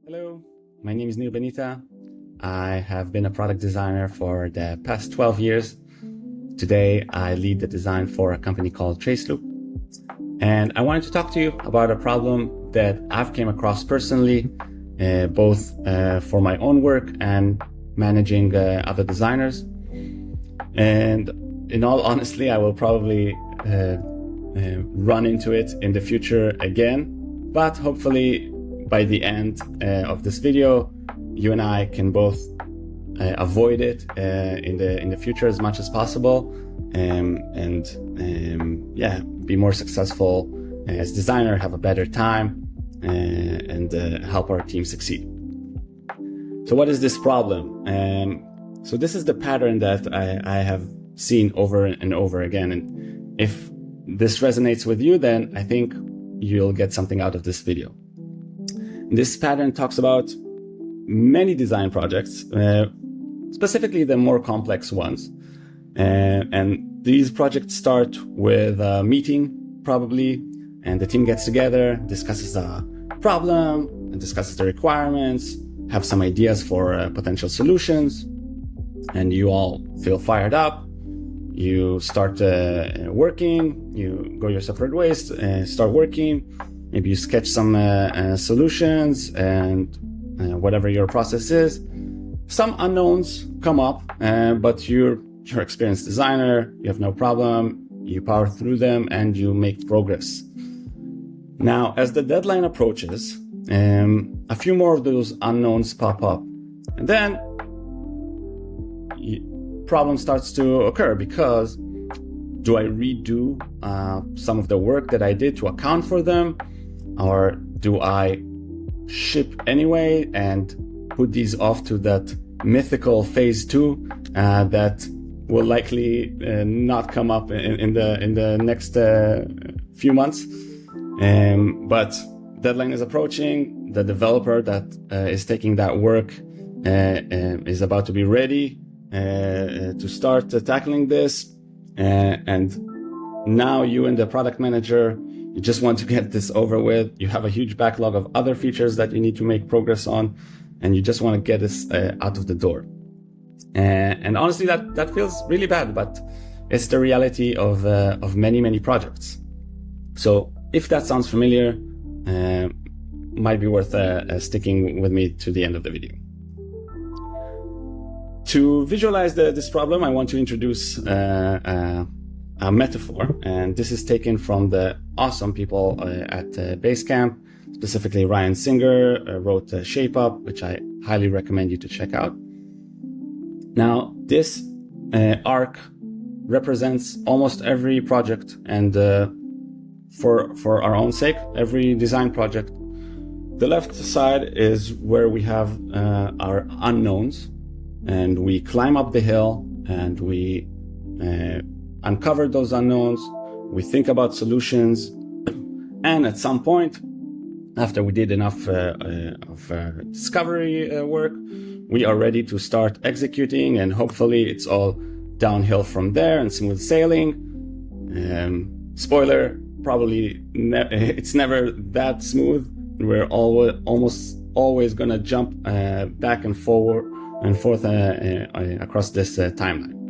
Hello, my name is Neil Benita. I have been a product designer for the past 12 years. Today, I lead the design for a company called Traceloop. And I wanted to talk to you about a problem that I've came across personally, both for my own work and managing other designers. And in all honesty, I will probably run into it in the future again, but hopefully by the end of this video, you and I can both avoid it in the future as much as possible, and be more successful as designer, have a better time, and help our team succeed. So what is this problem? So this is the pattern that I have seen over and over again, and if this resonates with you, then I think you'll get something out of this video. This pattern talks about many design projects, specifically the more complex ones. And these projects start with a meeting, probably, and the team gets together, discusses the problem, and discusses the requirements, have some ideas for potential solutions, and you all feel fired up. You start working, you go your separate ways, start working. Maybe you sketch some solutions and whatever your process is. Some unknowns come up, but you're experienced designer, you have no problem, you power through them and you make progress. Now, as the deadline approaches, a few more of those unknowns pop up. And then problem starts to occur because do I redo some of the work that I did to account for them? Or do I ship anyway and put these off to that mythical phase 2 that will likely not come up in the next few months? But deadline is approaching. The developer that is taking that work is about to be ready to start tackling this, and now you and the product manager, you just want to get this over with. You have a huge backlog of other features that you need to make progress on, and you just want to get this out of the door. And honestly, that feels really bad, but it's the reality of many projects. So if that sounds familiar, might be worth sticking with me to the end of the video. To visualize this problem, I want to introduce a metaphor, and this is taken from the awesome people at Basecamp. Specifically, Ryan Singer wrote Shape Up, which I highly recommend you to check out. Now, this arc represents almost every project, and for our own sake, every design project. The left side is where we have our unknowns, and we climb up the hill and we uncover those unknowns, we think about solutions, and at some point, after we did enough of discovery work, we are ready to start executing, and hopefully it's all downhill from there and smooth sailing. Spoiler, probably it's never that smooth. We're almost always gonna jump back and forth across this timeline.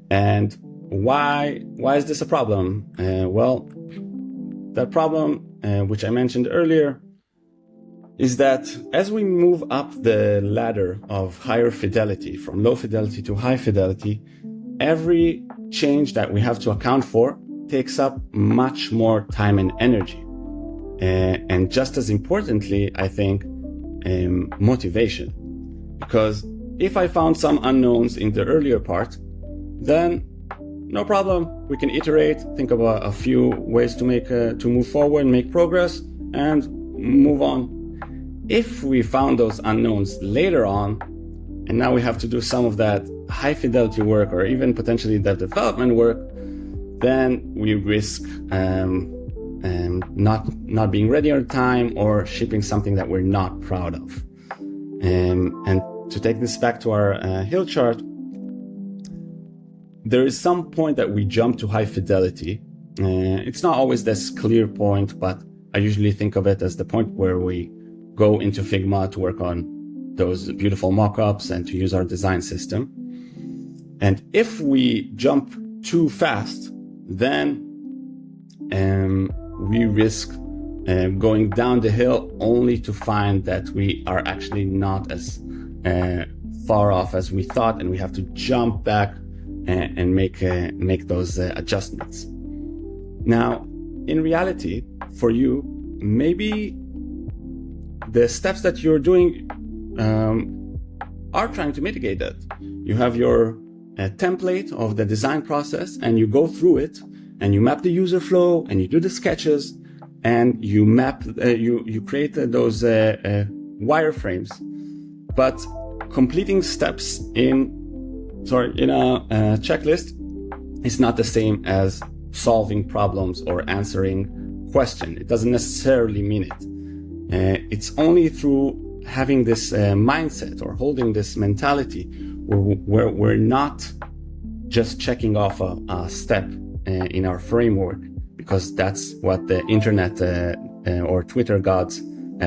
And why is this a problem? Well, that problem, which I mentioned earlier, is that as we move up the ladder of higher fidelity, from low fidelity to high fidelity, every change that we have to account for takes up much more time and energy. And just as importantly, I think, motivation. Because if I found some unknowns in the earlier part, then no problem. We can iterate, think about a few ways to move forward, make progress, and move on. If we found those unknowns later on, and now we have to do some of that high fidelity work or even potentially that development work, then we risk not being ready on time or shipping something that we're not proud of. And to take this back to our hill chart, there is some point that we jump to high fidelity. It's not always this clear point, but I usually think of it as the point where we go into Figma to work on those beautiful mock-ups and to use our design system. And if we jump too fast, then we risk going down the hill only to find that we are actually not as far off as we thought, and we have to jump back and make those adjustments. Now, in reality, for you, maybe the steps that you're doing are trying to mitigate that. You have your template of the design process, and you go through it, and you map the user flow, and you do the sketches, and you map, you create those wireframes. But completing steps in a checklist is not the same as solving problems or answering questions. It doesn't necessarily mean it. It's only through having this mindset or holding this mentality where we're not just checking off a step in our framework, because that's what the internet or Twitter gods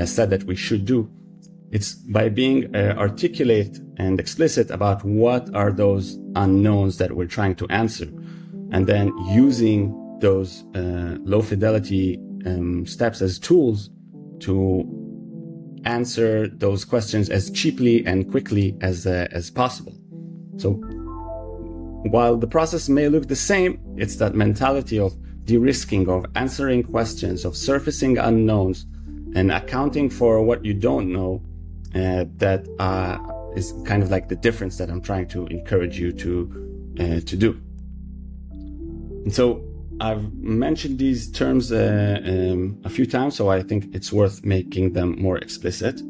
said that we should do. It's by being articulate and explicit about what are those unknowns that we're trying to answer, and then using those low fidelity steps as tools to answer those questions as cheaply and quickly as possible. So while the process may look the same, it's that mentality of de-risking, of answering questions, of surfacing unknowns, and accounting for what you don't know, that is kind of like the difference that I'm trying to encourage you to do. And so I've mentioned these terms a few times, so I think it's worth making them more explicit.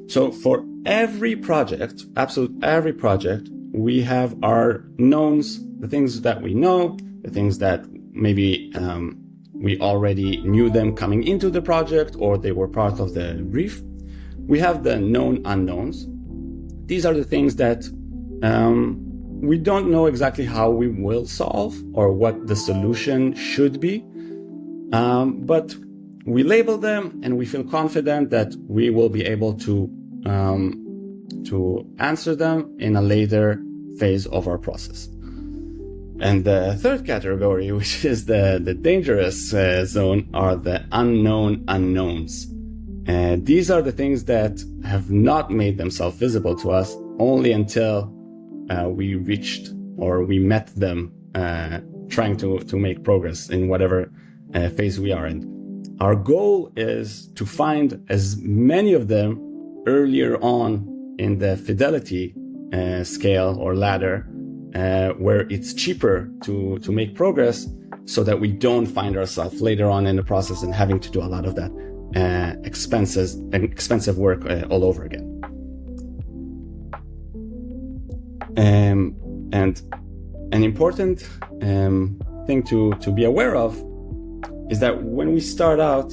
So for every project, absolute every project, we have our knowns, the things that we know, the things that maybe we already knew them coming into the project, or they were part of the brief. We have the known unknowns. These are the things that we don't know exactly how we will solve or what the solution should be, but we label them and we feel confident that we will be able to answer them in a later phase of our process. And the third category, which is the dangerous zone, are the unknown unknowns. These are the things that have not made themselves visible to us only until we reached or we met them trying to make progress in whatever phase we are in. Our goal is to find as many of them earlier on in the fidelity scale or ladder, where it's cheaper to make progress, so that we don't find ourselves later on in the process and having to do a lot of that expensive work all over again. And an important thing to be aware of is that when we start out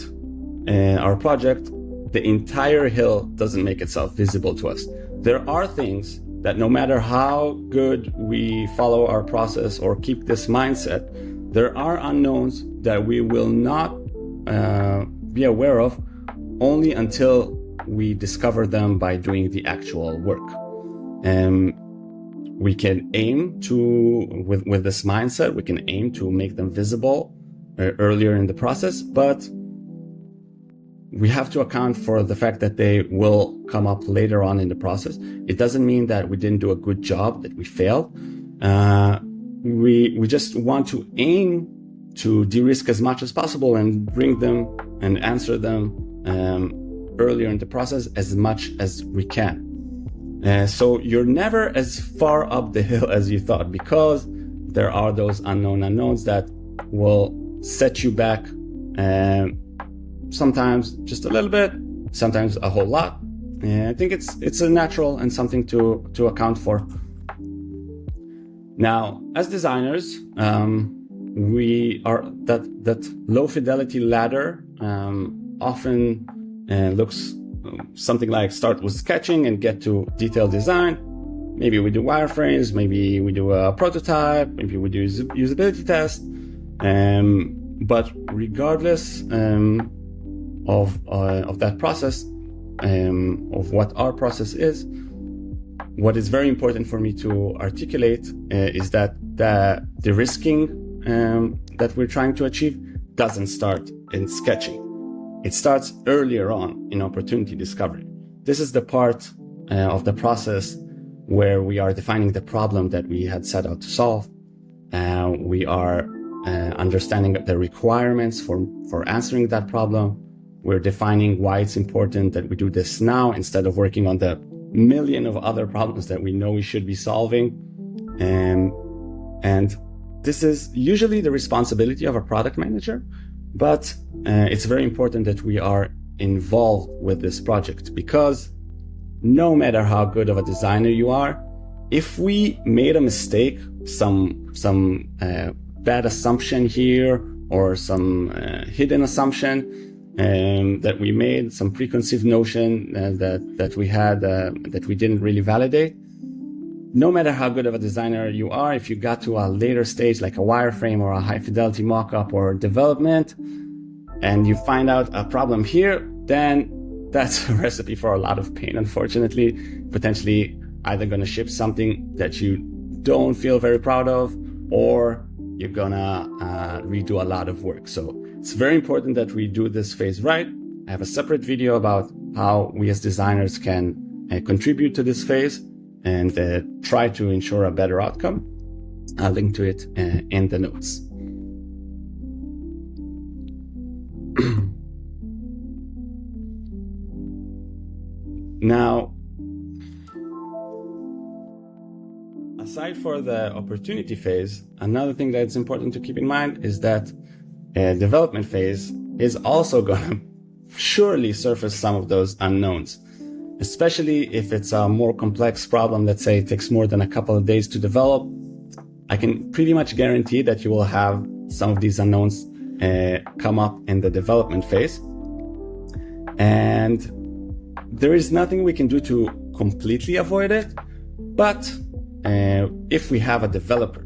our project, the entire hill doesn't make itself visible to us. There are things that no matter how good we follow our process or keep this mindset, there are unknowns that we will not be aware of only until we discover them by doing the actual work. We can aim to, with this mindset, we can aim to make them visible earlier in the process, but we have to account for the fact that they will come up later on in the process. It doesn't mean that we didn't do a good job, that we failed. We just want to aim to de-risk as much as possible and bring them and answer them earlier in the process as much as we can. So you're never as far up the hill as you thought, because there are those unknown unknowns that will set you back, sometimes just a little bit, sometimes a whole lot. I think it's a natural and something to account for. Now, as designers, we are that low fidelity ladder often looks something like start with sketching and get to detailed design. Maybe we do wireframes, maybe we do a prototype, maybe we do usability test. But regardless of that process, of what our process is, what is very important for me to articulate is that the de-risking that we're trying to achieve doesn't start in sketching. It starts earlier on in opportunity discovery. This is the part of the process where we are defining the problem that we had set out to solve. We are understanding the requirements for answering that problem. We're defining why it's important that we do this now instead of working on the million of other problems that we know we should be solving. And this is usually the responsibility of a product manager, but it's very important that we are involved with this project, because no matter how good of a designer you are, if we made a mistake, some bad assumption here, or some hidden assumption that we made, some preconceived notion that we had that we didn't really validate, no matter how good of a designer you are, if you got to a later stage like a wireframe or a high-fidelity mock-up or development, and you find out a problem here, then that's a recipe for a lot of pain, unfortunately. Potentially either going to ship something that you don't feel very proud of, or you're gonna redo a lot of work. So it's very important that we do this phase right. I have a separate video about how we as designers can contribute to this phase and try to ensure a better outcome. I'll link to it in the notes. Now, aside for the opportunity phase, another thing that's important to keep in mind is that development phase is also going to surely surface some of those unknowns, especially if it's a more complex problem. Let's say it takes more than a couple of days to develop. I can pretty much guarantee that you will have some of these unknowns come up in the development phase. And there is nothing we can do to completely avoid it, but if we have a developer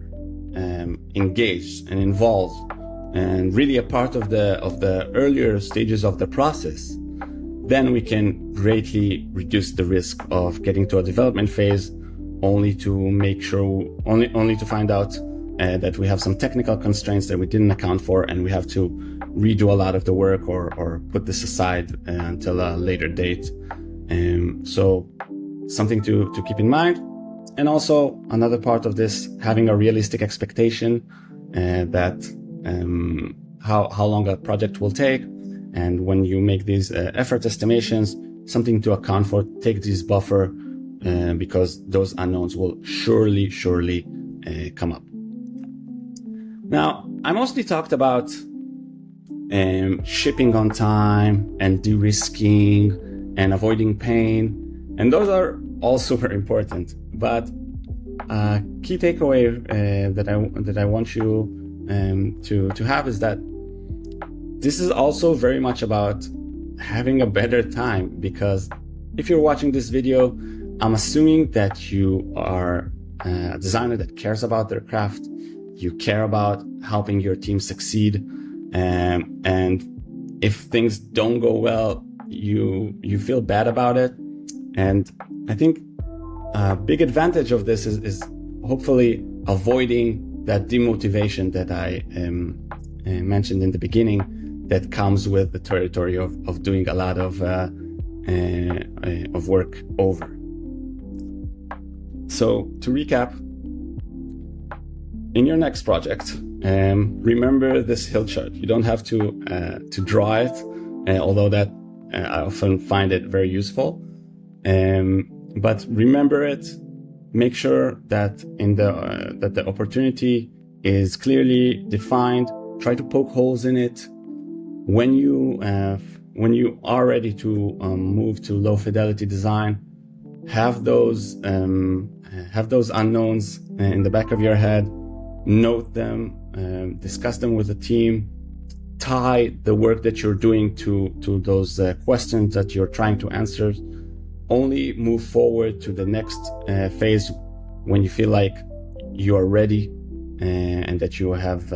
engaged and involved and really a part of the earlier stages of the process, then we can greatly reduce the risk of getting to a development phase only to find out that we have some technical constraints that we didn't account for, and we have to redo a lot of the work or put this aside until a later date. So something to keep in mind. And also another part of this, having a realistic expectation that how long a project will take. And when you make these effort estimations, something to account for, take this buffer because those unknowns will surely come up. Now, I mostly talked about shipping on time and de-risking and avoiding pain, and those are all super important. But key takeaway that I want you to have is that this is also very much about having a better time, because if you're watching this video, I'm assuming that you are a designer that cares about their craft. You care about helping your team succeed, and if things don't go well, you feel bad about it. And I think a big advantage of this is hopefully avoiding that demotivation that I mentioned in the beginning, that comes with the territory of doing a lot of work over. So to recap, in your next project, remember this hill chart. You don't have to draw it, although that I often find it very useful. But remember it. Make sure that that the opportunity is clearly defined. Try to poke holes in it. When you are ready to move to low fidelity design, have those unknowns in the back of your head. Note them, discuss them with the team. Tie the work that you're doing to those questions that you're trying to answer. Only move forward to the next phase when you feel like you are ready and that you have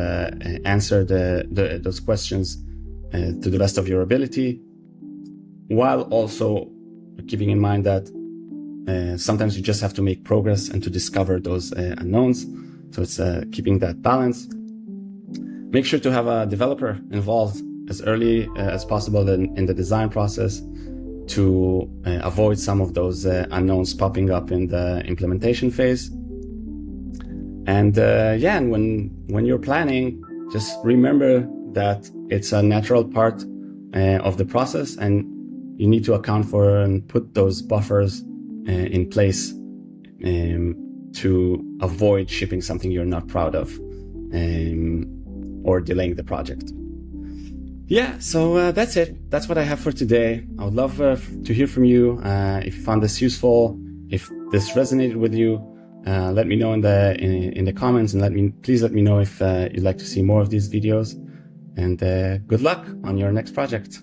answered those questions to the best of your ability, while also keeping in mind that sometimes you just have to make progress and to discover those unknowns. So it's keeping that balance. Make sure to have a developer involved as early as possible in the design process to avoid some of those unknowns popping up in the implementation phase. And and when you're planning, just remember that it's a natural part of the process, and you need to account for and put those buffers in place to avoid shipping something you're not proud of or delaying the project. Yeah, so that's it. That's what I have for today. I would love to hear from you. If you found this useful, if this resonated with you, let me know in the comments, and please let me know if you'd like to see more of these videos. And good luck on your next project.